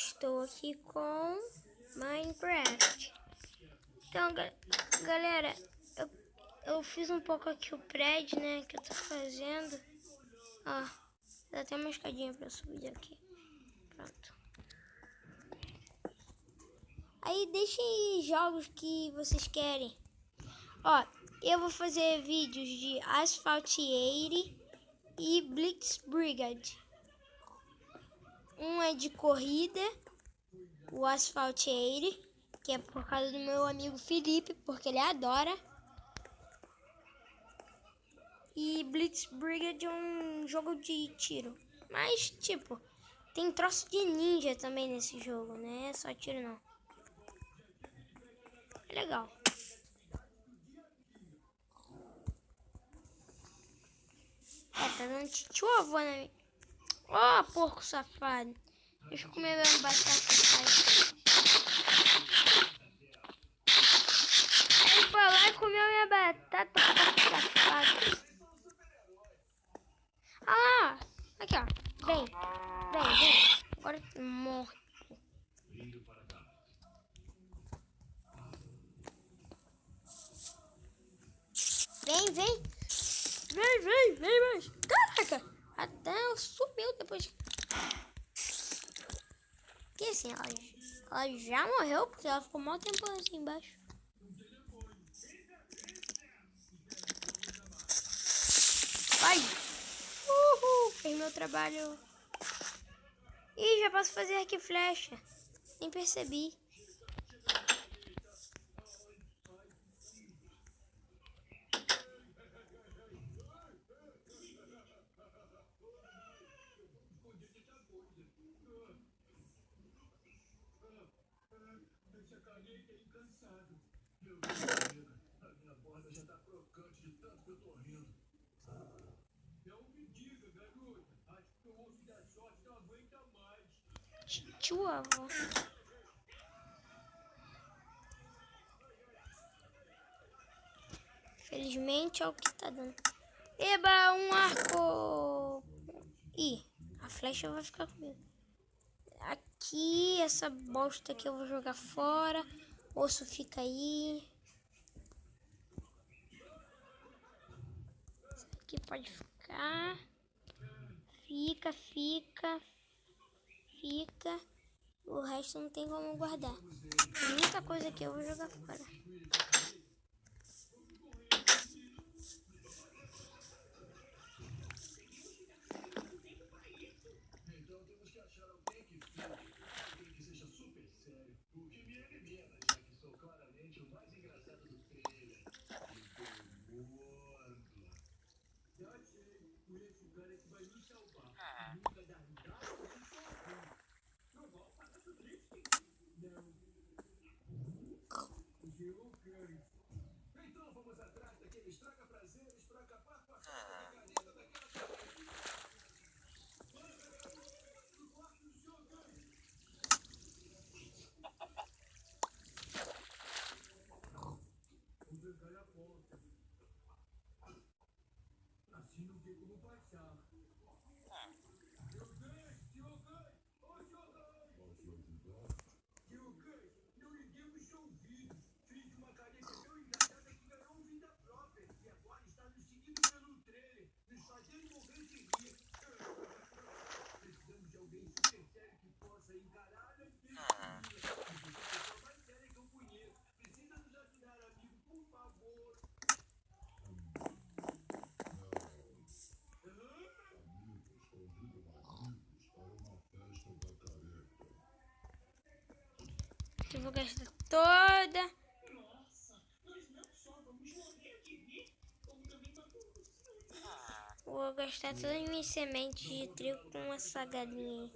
Estou aqui com Minecraft. Então, galera, eu fiz um pouco aqui o prédio, né, que eu tô fazendo. Ó, dá até uma escadinha pra subir aqui. Pronto. Aí deixem jogos que vocês querem. Ó, eu vou fazer vídeos de Asphalt 80 e Blitz Brigade. Um é de corrida, o Asphalt 80, que é por causa do meu amigo Felipe, porque ele adora. E Blitz Brigade é um jogo de tiro. Mas, tipo, tem troço de ninja também nesse jogo, né? É só tiro não. É legal. Tá dando tio avô na minha... Ó, porco safado. Deixa eu comer minha batata. Ele foi lá e comeu minha batata, porco safado. Ah lá, aqui ó. Vem. Agora morre. Vem. Caraca, até ela sumiu depois. Que assim, ela já morreu porque ela ficou mó tempo assim embaixo. Vai! Uhul! Fez meu trabalho. Ih, já posso fazer arco e flecha. Nem percebi. Tio avô. Felizmente é o que tá dando. Eba, um arco. Ih, a flecha vai ficar comigo. Aqui, essa bosta aqui eu vou jogar fora. Osso fica aí. Isso aqui pode ficar. Fica. O resto não tem como guardar. Tem muita coisa aqui eu vou jogar fora. Eu vou gastar toda. Vou gastar todas as minhas sementes de trigo com essa galinha aí.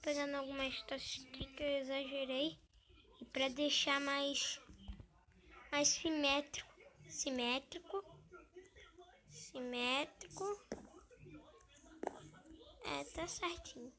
pegando algumas taças aqui que eu exagerei. E pra deixar mais simétrico. É, tá certinho.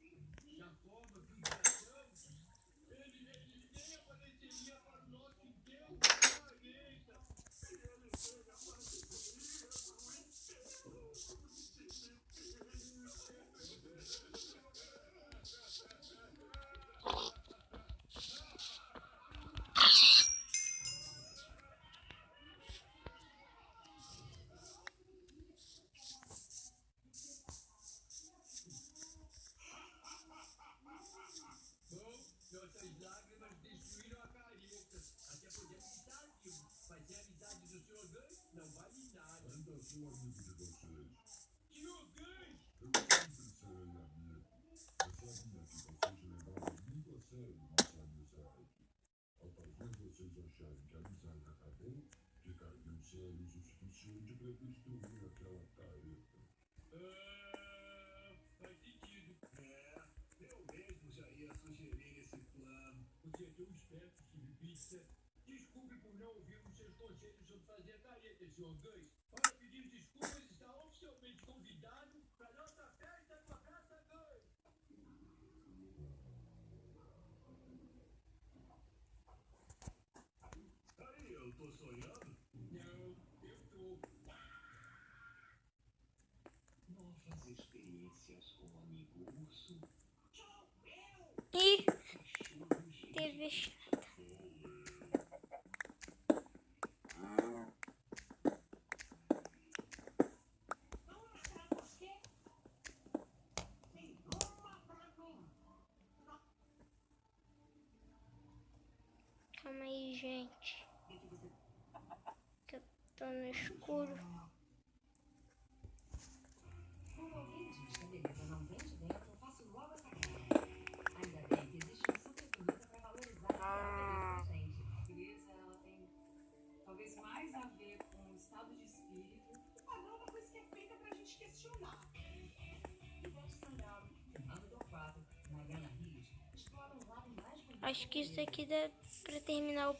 Ih, teve chata. Calma aí, gente. Que eu tô no escuro. Acho que isso aqui dá pra terminar o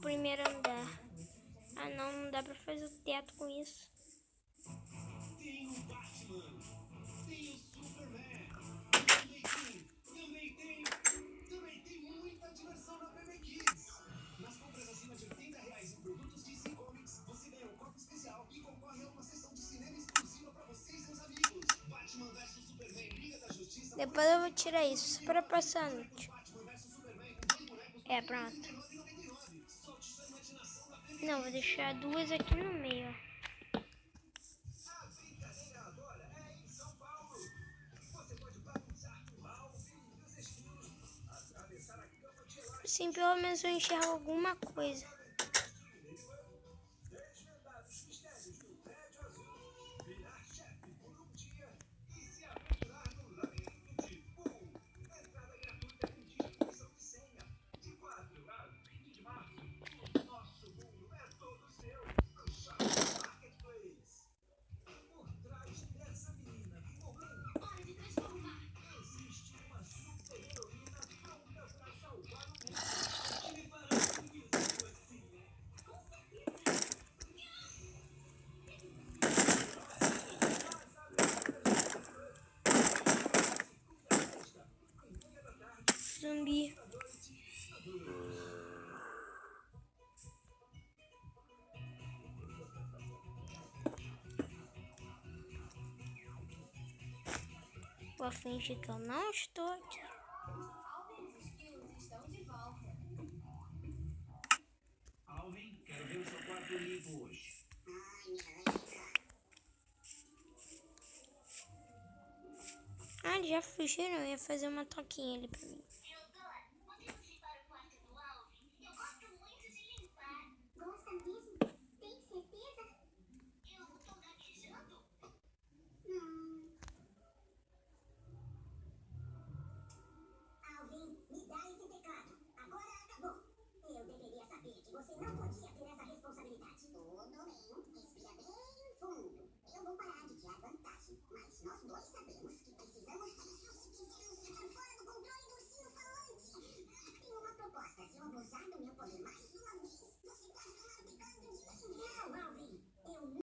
primeiro andar. Ah não, não dá pra fazer o teto com isso. Tem o Batman, tem o Superman, também tem muita diversão na BB Kids. Nas compras acima de R$ 80 em produtos DC Comics, você ganha um copo especial e concorre a uma sessão de cinema exclusiva pra você e seus amigos. Batman vs Superman, Liga da Justiça. Depois eu vou tirar isso, só pra passar a noite. É, pronto. Não, vou deixar duas aqui no meio, ó. Assim, pelo menos eu enxergo alguma coisa. Zumbi. Vou fingir que eu não estou aqui. Alvin, quero ver o seu quarto limpo hoje. Ah, eles já fugiram. Eu ia fazer uma toquinha ali pra mim. Podemos limpar o quarto do Alvin? Eu gosto muito de limpar. Gosta mesmo? Tem certeza? Eu tô gaguejando? Alvin, me dá esse teclado. Agora acabou. Eu deveria saber que você não podia ter essa responsabilidade. Tudo bem. Respira bem fundo. Eu vou parar de te dar vantagem. Mas nós dois sabemos que precisamos disso se quisermos se eu abusar do meu poder mágico,